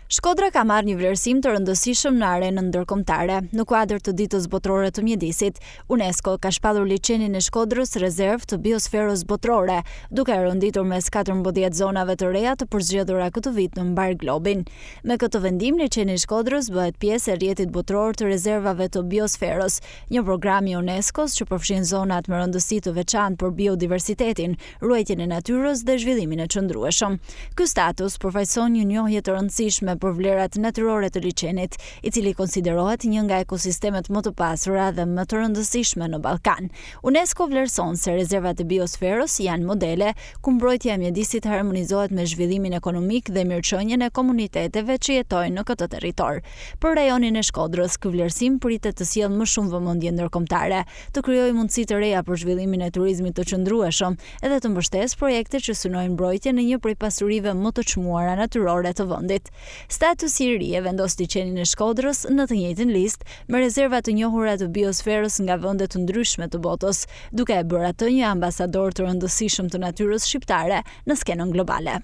Shkodra ka marrë një vlerësim të rëndësishëm në arenën ndërkombëtare. Në kuadër të ditës botërore të mjedisit, UNESCO ka shpallur liçenin e Shkodrës rezervë të biosferës botërore, duke e rënditur mes 14 zonave të reja të përzgjedhura këtë vit në mbar globin. Me këtë vendim, liçeni i Shkodrës bëhet pjesë e rrjetit botëror të rezervave të biosferës, një program i UNESCO-s që përfshin zonat me rëndësi të veçantë për biodiversitetin, ruajtjen e natyrës dhe zhvillimin e qëndrueshëm. Ky status përfaqëson një njohje të rëndësishme për vlerat natyrore të liçenit, i cili konsiderohet një nga ekosistemet më të pasura dhe më të rëndësishme në Ballkan. UNESCO vlerëson se rezervat e biosferës janë modele ku mbrojtja e mjedisit harmonizohet me zhvillimin ekonomik dhe mirëqenien e komuniteteve që jetojnë në këtë territor. Për rajonin e Shkodrës, ky vlerësim pritet të sjellë më shumë vëmendje ndërkombëtare, të krijojë mundësi të reja për zhvillimin e turizmit të qëndrueshëm, edhe të mbështesë projekte që synojnë mbrojtjen e një prej pasurive më të çmuara natyrore të vendit. Statusi i ri e vendos liçenin e Shkodrës në të njëjtën listë me rezerva të njohura të biosferës nga vende të ndryshme të botës, duke e bërë atë një ambasador të rëndësishëm të natyrës shqiptare në skenën globale.